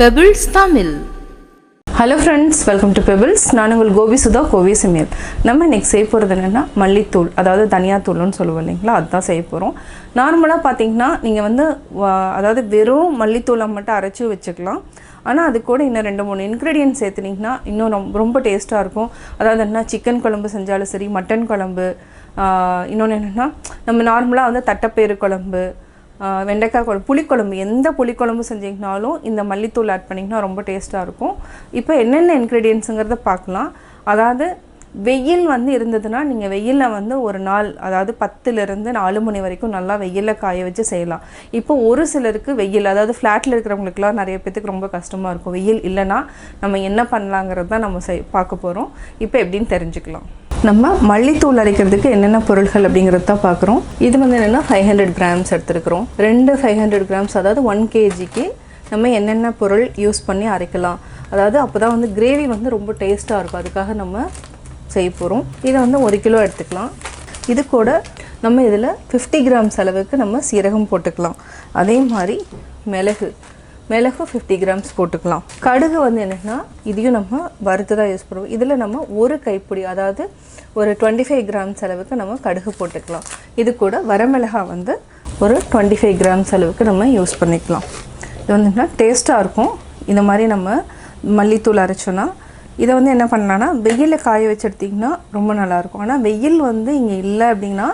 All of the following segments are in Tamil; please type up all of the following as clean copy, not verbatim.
Pebbles Tamil. Hello friends, welcome to Pebbles. நான் உங்கள் கோபி சுதா கோவி சமையல். நம்ம இன்னைக்கு செய்ய போகிறது என்னன்னா மல்லித்தூள், அதாவது தனியா தூள்னு சொல்லுவோம் இல்லைங்களா, அதுதான் செய்ய போகிறோம். நார்மலாக பார்த்தீங்கன்னா நீங்கள் வந்து அதாவது வெறும் மல்லித்தூளை மட்டும் அரைச்சி வச்சுக்கலாம். ஆனால் அது கூட இன்னும் 2-3 இன்க்ரீடியன்ட் சேர்த்துனிங்கன்னா இன்னும் ரொம்ப டேஸ்ட்டாக இருக்கும். அதாவது என்ன, சிக்கன் குழம்பு செஞ்சாலும் சரி, மட்டன் குழம்பு, இன்னொன்று என்னென்னா நம்ம நார்மலாக வந்து தட்டைப்பயிறு குழம்பு, வெண்டைக்காய் குழம்பு, புளிக்குழம்பு, எந்த புளிக்குழம்பு செஞ்சிங்கனாலும் இந்த மல்லித்தூள் ஆட் பண்ணிங்கன்னா ரொம்ப டேஸ்ட்டாக இருக்கும். இப்போ என்னென்ன இன்க்ரீடியன்ஸுங்கிறத பார்க்கலாம். அதாவது வெயில் வந்து இருந்ததுன்னா நீங்கள் வெயிலில் வந்து ஒரு நாள், அதாவது 10லேருந்து 4 மணி வரைக்கும் நல்லா வெயிலில் காய வச்சு செய்யலாம். இப்போ ஒரு சிலருக்கு வெயில், அதாவது ஃப்ளாட்டில் இருக்கிறவங்களுக்குலாம் நிறைய பேத்துக்கு ரொம்ப கஷ்டமாக இருக்கும். வெயில் இல்லைன்னா நம்ம என்ன பண்ணலாங்கிறது தான் நம்ம பார்க்க போகிறோம். இப்போ எப்படின்னு தெரிஞ்சுக்கலாம். நம்ம மல்லித்தூள் அரைக்கிறதுக்கு என்னென்ன பொருட்கள் அப்படிங்கிறது தான் பார்க்குறோம். இது வந்து என்னென்னா 500 கிராம்ஸ் எடுத்துருக்குறோம். 500 கிராம்ஸ், அதாவது 1 kgக்கு நம்ம என்னென்ன பொருள் யூஸ் பண்ணி அரைக்கலாம். அதாவது அப்போ தான் வந்து கிரேவி வந்து ரொம்ப டேஸ்ட்டாக இருக்கும். அதுக்காக நம்ம செய்ய போகிறோம். இதை வந்து 1 கிலோ எடுத்துக்கலாம். இது கூட நம்ம இதில் 50 கிராம்ஸ் அளவுக்கு நம்ம சீரகம் போட்டுக்கலாம். அதே மாதிரி மிளகு 50 கிராம்ஸ் போட்டுக்கலாம். கடுகு வந்து என்னென்னா இதையும் நம்ம வறுத்து தான் யூஸ் பண்ணுவோம். இதில் நம்ம ஒரு கைப்பிடி, அதாவது ஒரு 25 கிராம்ஸ் அளவுக்கு நம்ம கடுகு போட்டுக்கலாம். இது கூட வரமிளகாய் வந்து ஒரு 25 கிராம்ஸ் அளவுக்கு நம்ம யூஸ் பண்ணிக்கலாம். இது வந்து என்ன டேஸ்ட்டாக இருக்கும். இந்த மாதிரி நம்ம மல்லித்தூள் அரைச்சோன்னா இதை வந்து என்ன பண்ணலான்னா வெயிலில் காய வச்சு எடுத்திங்கன்னா ரொம்ப நல்லாயிருக்கும். ஆனால் வெயில் வந்து இங்கே இல்லை அப்படின்னா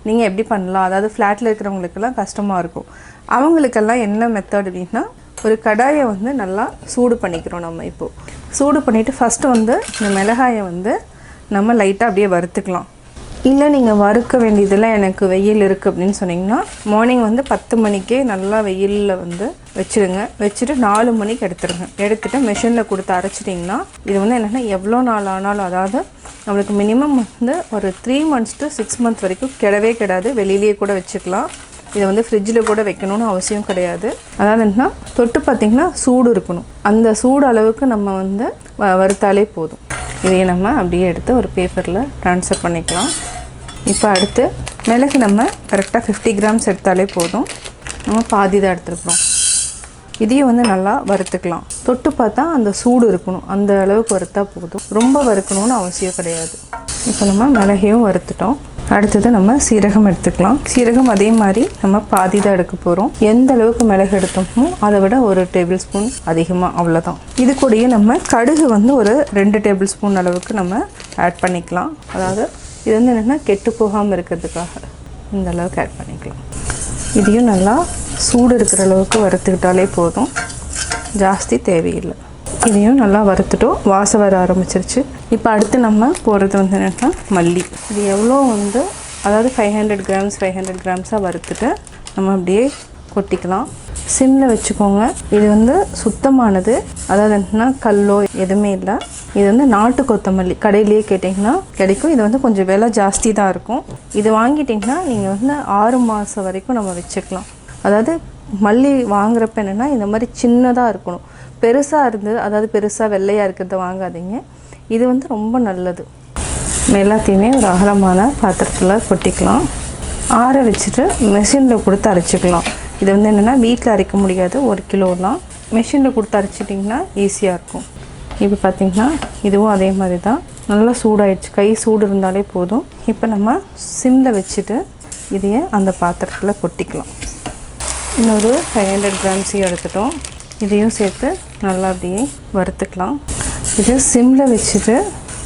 நீங்கள் எப்படி பண்ணலாம், அதாவது ஃப்ளாட்டில் இருக்கிறவங்களுக்கெல்லாம் கஷ்டமாக இருக்கும். அவங்களுக்கெல்லாம் என்ன மெத்தட் அப்படின்னா, ஒரு கடாயை வந்து நல்லா சூடு பண்ணிக்கிறோம். நம்ம இப்போது சூடு பண்ணிவிட்டு ஃபஸ்ட்டு வந்து இந்த மிளகாயை வந்து நம்ம லைட்டாக அப்படியே வறுத்துக்கலாம். இல்லை நீங்கள் வறுக்க வேண்டியதில் எனக்கு வெயில் இருக்குது அப்படின்னு சொன்னிங்கன்னா மார்னிங் வந்து 10 மணிக்கே நல்லா வெயிலில் வந்து வச்சுருங்க. வச்சுட்டு 4 மணிக்கு எடுத்துகிட்டு மிஷினில் கொடுத்து அரைச்சிட்டிங்கன்னா இது வந்து என்னென்னா எவ்வளோ நாள் ஆனாலும், அதாவது நம்மளுக்கு மினிமம் வந்து ஒரு 3 months to 6 months வரைக்கும் கிடாது. வெளியிலேயே கூட வச்சுக்கலாம். இதை வந்து ஃப்ரிட்ஜில் கூட வைக்கணும்னு அவசியம் கிடையாது. அதாவது என்னன்னா தொட்டு பார்த்திங்கன்னா சூடு இருக்கணும். அந்த சூடு அளவுக்கு நம்ம வந்து வறுத்தாலே போதும். இதையை நம்ம அப்படியே எடுத்து ஒரு பேப்பரில் ட்ரான்ஸ்ஃபர் பண்ணிக்கலாம். இப்போ அடுத்து மிளகு நம்ம கரெக்டாக 50 கிராம்ஸ் எடுத்தாலே போதும். நம்ம பாதி தான் எடுத்துருக்குறோம். இதையும் வந்து நல்லா வறுத்துக்கலாம். தொட்டு பார்த்தா அந்த சூடு இருக்கணும், அந்த அளவுக்கு வறுத்தா போதும். ரொம்ப வறுக்கணும்னு அவசியம் கிடையாது. இப்போ நம்ம மிளகையும் வறுத்துட்டோம். அடுத்தது நம்ம சீரகம் எடுத்துக்கலாம். சீரகம் அதே மாதிரி நம்ம பாதி தான் எடுக்க போகிறோம். எந்த அளவுக்கு மிளகு எடுத்தோமோ அதை விட ஒரு டேபிள் ஸ்பூன் அதிகமாக, அவ்வளோதான். இது கூடயே நம்ம கடுகு வந்து ஒரு 2 டேபிள் ஸ்பூன் அளவுக்கு நம்ம ஆட் பண்ணிக்கலாம். அதாவது இது வந்து என்னென்னா கெட்டு போகாமல் இருக்கிறதுக்காக இந்த அளவுக்கு ஆட் பண்ணிக்கலாம். இதையும் நல்லா சூடு இருக்கிற அளவுக்கு வறுத்துக்கிட்டாலே போதும், ஜாஸ்தி தேவையில்லை. இதையும் நல்லா வறுத்துட்டோம். வாசம் வர ஆரம்பிச்சிருச்சு. இப்போ அடுத்து நம்ம போகிறது வந்து என்னென்னா மல்லி. இது எவ்வளோ வந்து, அதாவது 500 கிராம்ஸாக வறுத்துட்டு நம்ம அப்படியே கொட்டிக்கலாம். சிம்மில் வச்சுக்கோங்க. இது வந்து சுத்தமானது, அதாவது என்னென்னா கல்லோ எதுவுமே இல்லை. இது வந்து நாட்டு கொத்தமல்லி கடையிலேயே கேட்டிங்கன்னா கிடைக்கும். இது வந்து கொஞ்சம் விலை ஜாஸ்தி தான் இருக்கும். இது வாங்கிட்டிங்கன்னா நீங்கள் வந்து 6 மாதம் வரைக்கும் நம்ம வச்சுக்கலாம். அதாவது மல்லி வாங்குறப்ப என்னென்னா இந்த மாதிரி சின்னதாக இருக்கணும். பெருசாக இருந்தது, அதாவது பெருசாக வெள்ளையாக இருக்கிறத வாங்காதீங்க. இது வந்து ரொம்ப நல்லது. எல்லாத்தையுமே ஒரு அகலமான பாத்திரத்தில் கொட்டிக்கலாம். ஆற வச்சுட்டு மெஷினில் கொடுத்து அரைச்சிக்கலாம். இது வந்து என்னென்னா வீட்டில் அரைக்க முடியாது, 1 கிலோலாம் மெஷினில் கொடுத்து அரைச்சிட்டிங்கன்னா ஈஸியாக இருக்கும். இப்போ பார்த்திங்கன்னா இதுவும் அதே மாதிரி தான் நல்லா சூடாயிடுச்சு. கை சூடு இருந்தாலே போதும். இப்போ நம்ம சிம்மில் வச்சுட்டு இதையே அந்த பாத்திரத்தில் கொட்டிக்கலாம். இன்னொரு 500 கிராம்ஸையும் எடுத்துட்டோம். இதையும் சேர்த்து நல்லா அப்படியே வறுத்துக்கலாம். இது சிம்மில் வச்சுட்டு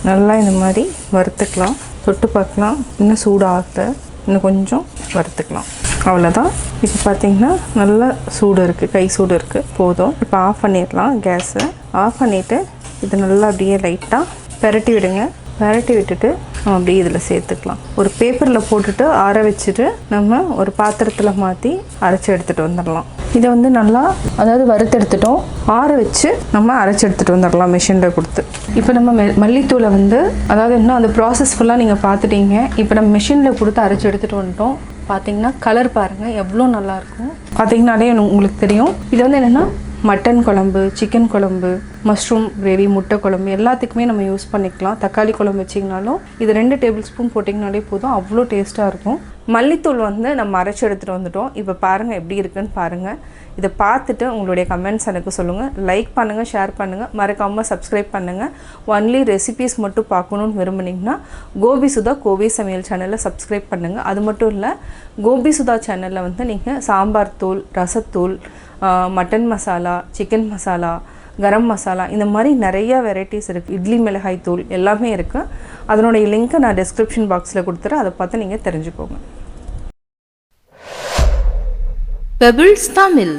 நல்லா இந்த மாதிரி வறுத்துக்கலாம். தொட்டு பார்க்கலாம், இன்னும் சூடு ஆகலை, இன்னும் கொஞ்சம் வறுத்துக்கலாம். அவ்வளோதான். இப்போ பார்த்திங்கன்னா நல்லா சூடு இருக்குது, கை சூடு இருக்குது, போதும். இப்போ ஆஃப் பண்ணிடலாம். கேஸை ஆஃப் பண்ணிவிட்டு இது நல்லா அப்படியே லைட்டாக பெரட்டி விடுங்க. பெரட்டி விட்டுட்டு நம்ம அப்படியே இதில் சேர்த்துக்கலாம். ஒரு பேப்பரில் போட்டுட்டு ஆற வச்சுட்டு நம்ம ஒரு பாத்திரத்தில் மாற்றி அரைச்சி எடுத்துகிட்டு வந்துடலாம். இதை வந்து நல்லா, அதாவது வறுத்து எடுத்துட்டோம், ஆற வச்சு நம்ம அரைச்சி எடுத்துகிட்டு வந்துடலாம் மிஷினில் கொடுத்து. இப்போ நம்ம மல்லித்தூளை வந்து, அதாவது இன்னும் அந்த ப்ராசஸ் ஃபுல்லாக நீங்கள் பார்த்துட்டீங்க. இப்போ நம்ம மிஷினில் கொடுத்து அரைச்சி எடுத்துகிட்டு வந்துட்டோம். பார்த்தீங்கன்னா கலர் பாருங்கள் எவ்வளோ நல்லாயிருக்கும். பார்த்தீங்கன்னாலே உங்களுக்கு தெரியும். இது வந்து என்னென்னா மட்டன் குழம்பு, சிக்கன் குழம்பு, மஷ்ரூம் கிரேவி, முட்டை குழம்பு எல்லாத்துக்குமே நம்ம யூஸ் பண்ணிக்கலாம். தக்காளி குழம்பு வச்சிங்கனாலும் இது 2 டேபிள் ஸ்பூன் போட்டிங்கனாலே போதும், அவ்வளோ டேஸ்ட்டாக இருக்கும். மல்லித்தூள் வந்து நம்ம அரைச்சி எடுத்துகிட்டு வந்துட்டோம். இப்போ பாருங்கள் எப்படி இருக்குன்னு பாருங்கள். இதை பார்த்துட்டு உங்களுடைய கமெண்ட்ஸ் எனக்கு சொல்லுங்கள். லைக் பண்ணுங்கள், ஷேர் பண்ணுங்கள், மறக்காமல் சப்ஸ்கிரைப் பண்ணுங்கள். ஒன்லி ரெசிபீஸ் மட்டும் பார்க்கணுன்னு விரும்புனீங்கன்னா கோபி சுதா கோவி சமையல் சேனலில் சப்ஸ்கிரைப் பண்ணுங்கள். அது மட்டும் இல்லை, கோபி சுதா சேனலில் வந்து நீங்கள் சாம்பார் தூள், ரசத்தூள், மட்டன் மசாலா, சிக்கன் மசாலா, கரம் மசாலா, இந்த மாதிரி நிறையா வெரைட்டிஸ் இருக்குது. இட்லி மிளகாய் தூள் எல்லாமே இருக்குது. அதனுடைய லிங்க்கை நான் டிஸ்கிரிப்ஷன் பாக்ஸில் கொடுத்துறேன். அதை பார்த்து நீங்கள் தெரிஞ்சுக்கோங்க. Pebbles Tamil.